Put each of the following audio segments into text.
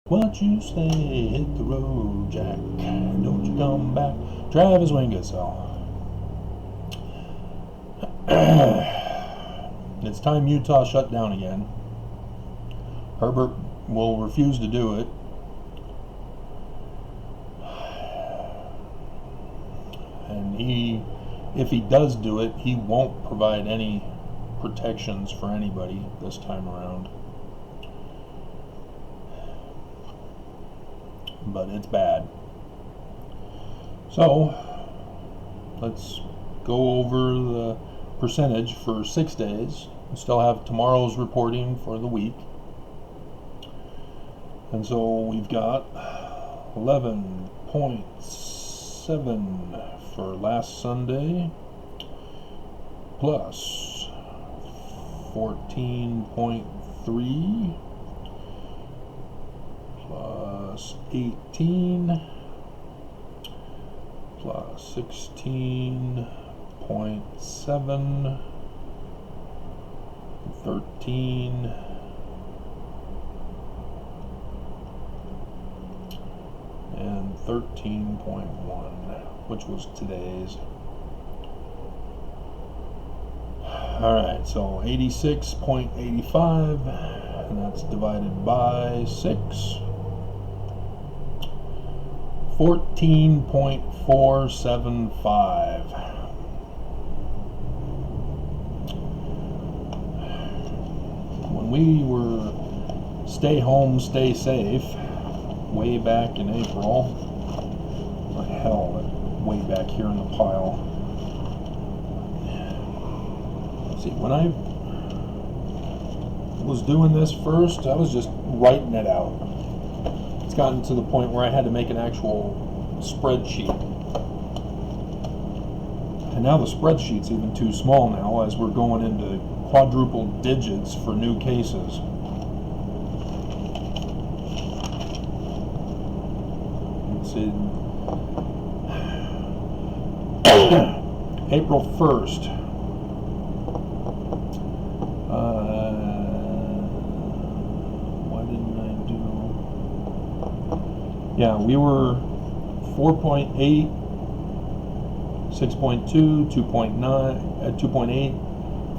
What you say, hit the road, Jack. Don't you come back. Travis Wingasell. It's time Utah shut down again. Herbert will refuse to do it. And if he does do it, he won't provide any protections for anybody this time around. But it's bad. So, let's go over the percentage for 6 days. We still have tomorrow's reporting for the week. And so we've got 11.7 for last Sunday, plus 14.3, plus 18, plus 16.7, 13, and 13.1, which was today's. Alright, so 86.85, and that's divided by 6. 14.475. When we were stay home, stay safe, way back in April, what the hell, way back here in the pile. See, when I was doing this first, I was just writing it out. It's gotten to the point where I had to make an actual spreadsheet. And now the spreadsheet's even too small now as we're going into quadruple digits for new cases. It's in April 1st. Yeah, we were 4.8, 6.2, 2.9, 2.8,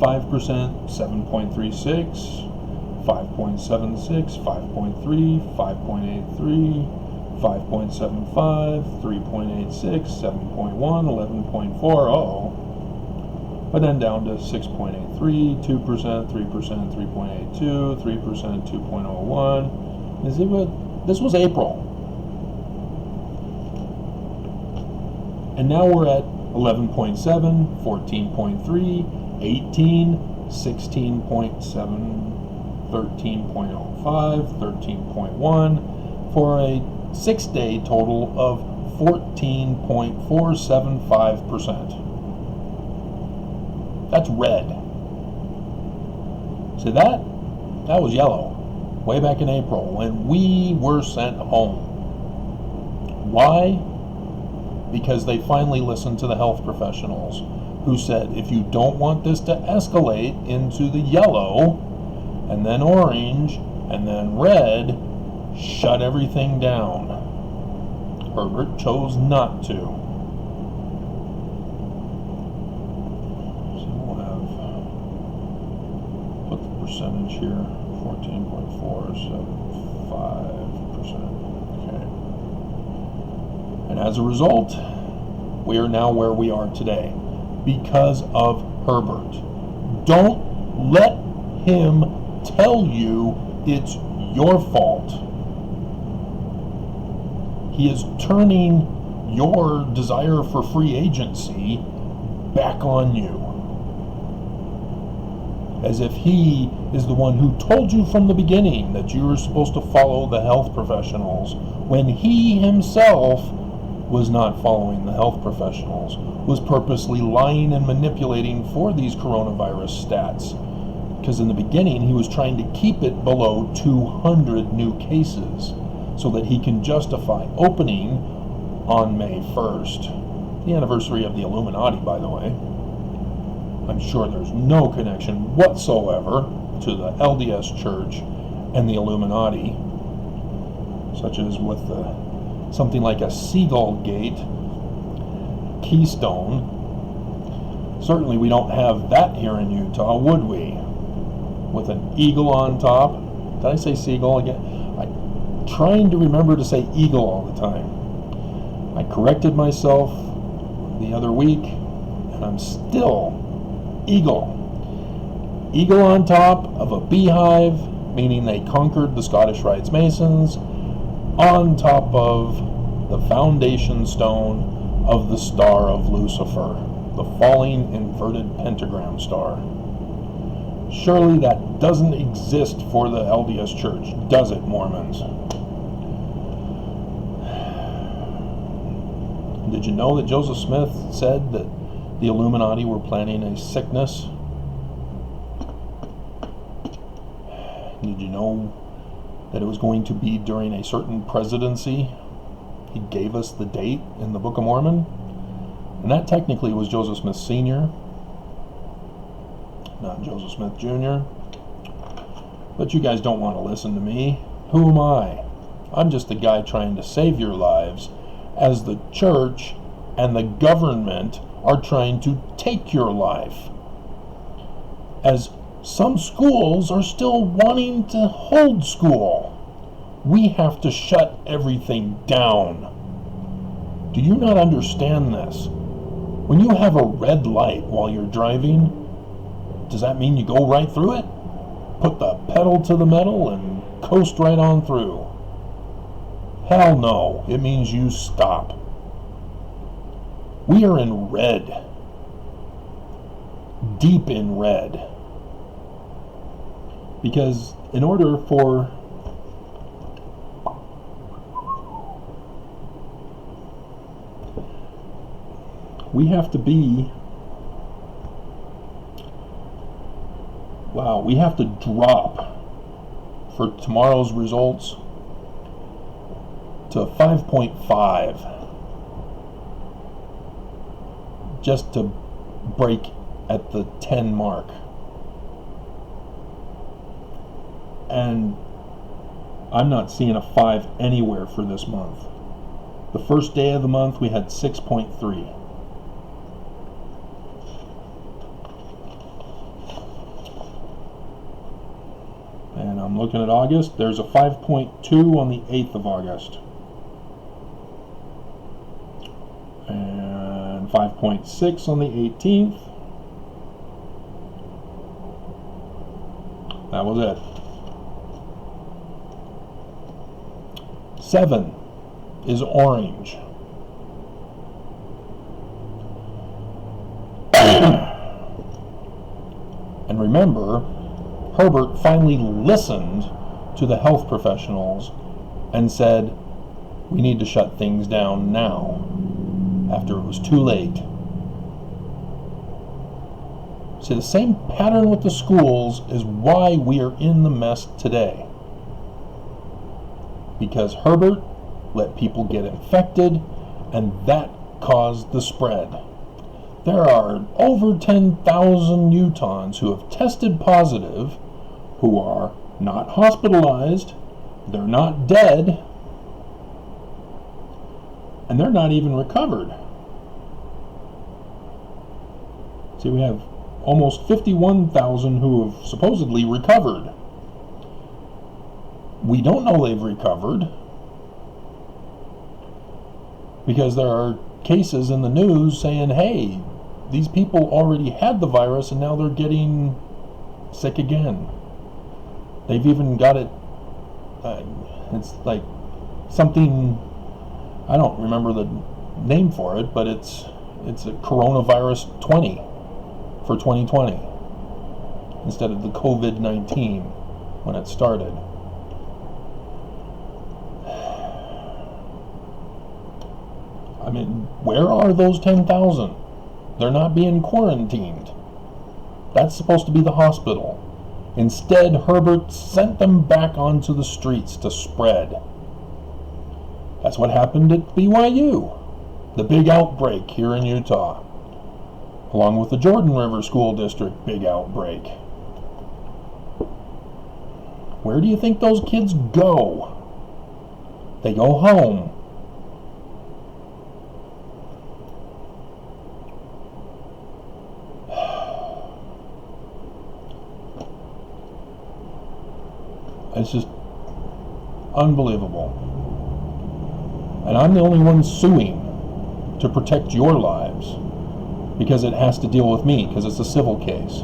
5%, 7.36, 5.76, 5.3, 5.83, 5.75, 3.86, 7.1, 11.4, but then down to 6.83, 2%, 3%, 3.82, 3%, 2.01. This was April. And now we're at 11.7, 14.3, 18, 16.7, 13.05, 13.1, for a 6-day total of 14.475%. That's red. See that? That was yellow, way back in April, when we were sent home. Why? Because they finally listened to the health professionals who said, if you don't want this to escalate into the yellow, and then orange, and then red, shut everything down. Herbert chose not to. So we'll have, put the percentage here, 14.475%. And as a result, we are now where we are today because of Herbert. Don't let him tell you it's your fault. He is turning your desire for free agency back on you. As if he is the one who told you from the beginning that you were supposed to follow the health professionals, when he himself was not following the health professionals, was purposely lying and manipulating for these coronavirus stats. Because in the beginning, he was trying to keep it below 200 new cases so that he can justify opening on May 1st. The anniversary of the Illuminati, by the way. I'm sure there's no connection whatsoever to the LDS Church and the Illuminati. such as with something like a seagull gate keystone. Certainly we don't have that here in Utah, would we? With an eagle on top. Did I say seagull again? I'm trying to remember to say eagle all the time. I corrected myself the other week, and I'm still eagle. Eagle on top of a beehive, meaning they conquered the Scottish Rites Masons, on top of the foundation stone of the Star of Lucifer, the falling inverted pentagram star. Surely that doesn't exist for the LDS Church, does it, Mormons? Did you know that Joseph Smith said that the Illuminati were planning a sickness? Did you know that it was going to be during a certain presidency? He gave us the date in the Book of Mormon. And that technically was Joseph Smith Sr., not Joseph Smith Jr. But you guys don't want to listen to me. Who am I? I'm just a guy trying to save your lives as the church and the government are trying to take your life. As some schools are still wanting to hold school. We have to shut everything down. Do you not understand this? When you have a red light while you're driving, does that mean you go right through it? Put the pedal to the metal and coast right on through? Hell no, it means you stop. We are in red. Deep in red. Because in order for we have to be, we have to drop for tomorrow's results to 5.5 just to break at the 10 mark. And I'm not seeing a 5 anywhere for this month. The first day of the month we had 6.3. And I'm looking at August. There's a 5.2 on the 8th of August. And 5.6 on the 18th. That was it. 7 is orange. And remember, Herbert finally listened to the health professionals and said, we need to shut things down now, after it was too late. See, the same pattern with the schools is why we are in the mess today. Because Herbert let people get infected, and that caused the spread. There are over 10,000 Utahns who have tested positive, who are not hospitalized, they're not dead, and they're not even recovered. See, we have almost 51,000 who have supposedly recovered. We don't know they've recovered because there are cases in the news saying, hey, these people already had the virus and now they're getting sick again. They've even got it, it's like something, I don't remember the name for it, but it's a coronavirus 20 for 2020 instead of the COVID-19 when it started. I mean, where are those 10,000? They're not being quarantined. That's supposed to be the hospital. Instead, Herbert sent them back onto the streets to spread. That's what happened at BYU, the big outbreak here in Utah, along with the Jordan River School District big outbreak. Where do you think those kids go? They go home. It's just unbelievable. And I'm the only one suing to protect your lives because it has to deal with me, because it's a civil case.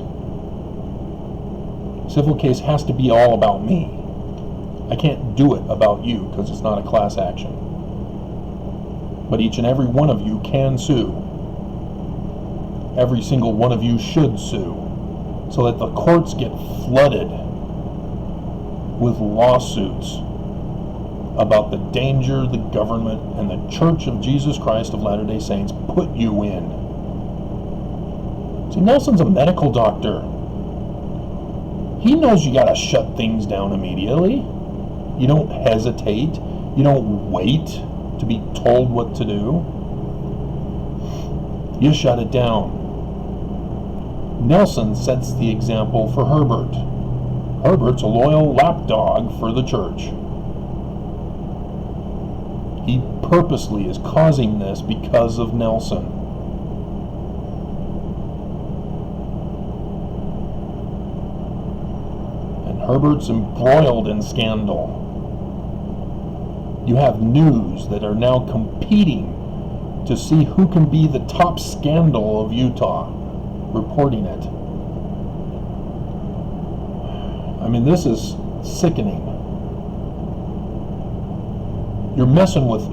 Civil case has to be all about me. I can't do it about you because it's not a class action. But each and every one of you can sue. Every single one of you should sue, so that the courts get flooded with lawsuits about the danger the government and the Church of Jesus Christ of Latter-day Saints put you in. See, Nelson's a medical doctor. He knows you gotta shut things down immediately. You don't hesitate. You don't wait to be told what to do. You shut it down. Nelson sets the example for Herbert. Herbert's a loyal lapdog for the church. He purposely is causing this because of Nelson. And Herbert's embroiled in scandal. You have news that are now competing to see who can be the top scandal of Utah, reporting it. I mean, this is sickening. You're messing with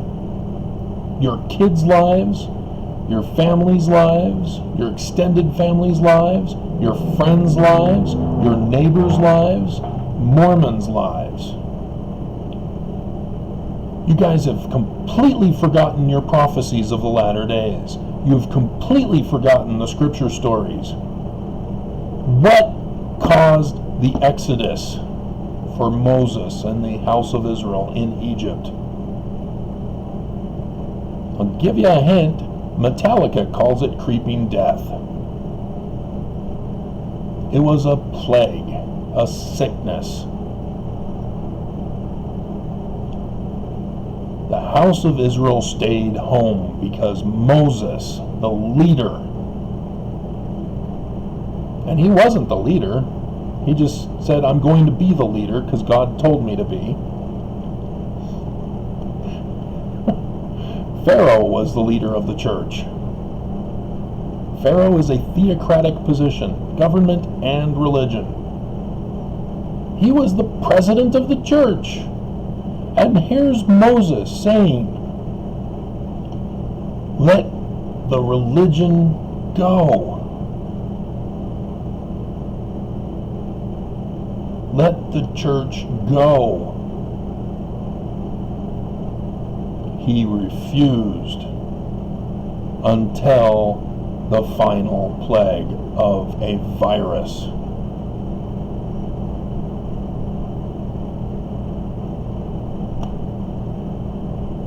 your kids' lives, your family's lives, your extended family's lives, your friends' lives, your neighbors' lives, Mormons' lives. You guys have completely forgotten your prophecies of the latter days. You've completely forgotten the scripture stories. What caused the Exodus for Moses and the house of Israel in Egypt? I'll give you a hint. Metallica calls it creeping death. It was a plague, a sickness. The house of Israel stayed home because Moses, the leader, and he wasn't the leader. He just said, I'm going to be the leader because God told me to be. Pharaoh was the leader of the church. Pharaoh is a theocratic position, government and religion. He was the president of the church. And here's Moses saying, let the religion go. Let the church go. He refused until the final plague of a virus.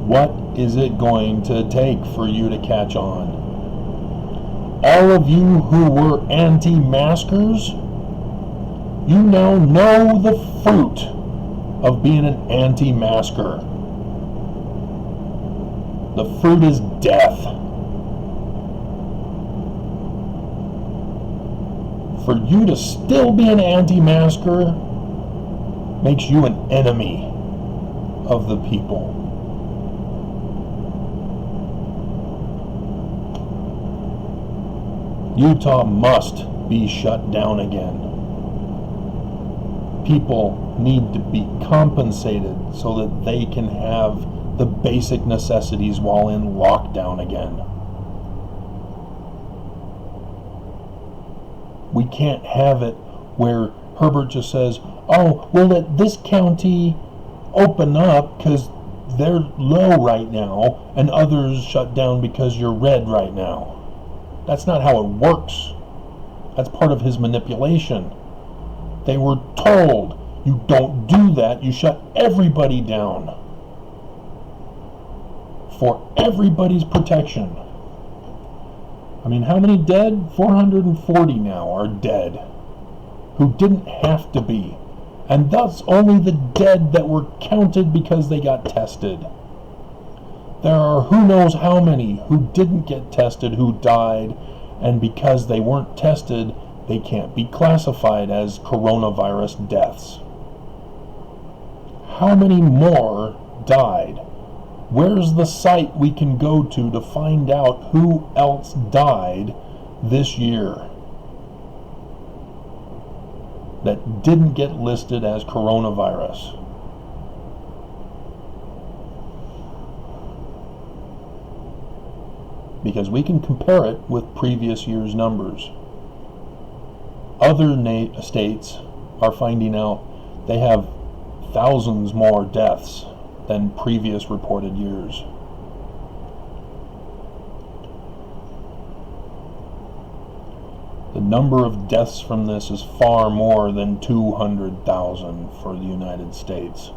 What is it going to take for you to catch on? All of you who were anti-maskers, you now know the fruit of being an anti-masker. The fruit is death. For you to still be an anti-masker makes you an enemy of the people. Utah must be shut down again. People need to be compensated so that they can have the basic necessities while in lockdown again. We can't have it where Herbert just says, oh, we'll let this county open up because they're low right now and others shut down because you're red right now. That's not how it works. That's part of his manipulation. They were told, you don't do that, you shut everybody down. For everybody's protection. I mean, how many dead? 440 now are dead. Who didn't have to be. and thus only the dead that were counted because they got tested. There are who knows how many who didn't get tested who died, and because they weren't tested, they can't be classified as coronavirus deaths. How many more died? Where's the site we can go to find out who else died this year that didn't get listed as coronavirus? Because we can compare it with previous year's numbers. Other states are finding out they have thousands more deaths than previous reported years. The number of deaths from this is far more than 200,000 for the United States.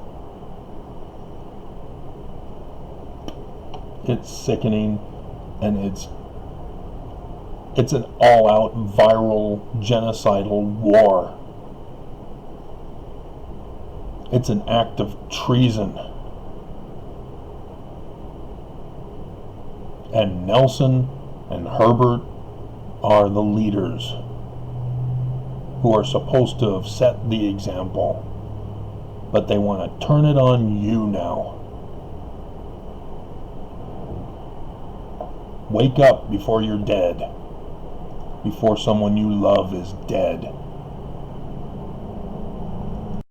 It's sickening, and it's an all-out viral genocidal war. It's an act of treason. And Nelson and Herbert are the leaders who are supposed to have set the example, but they want to turn it on you now. Wake up before you're dead, before someone you love is dead.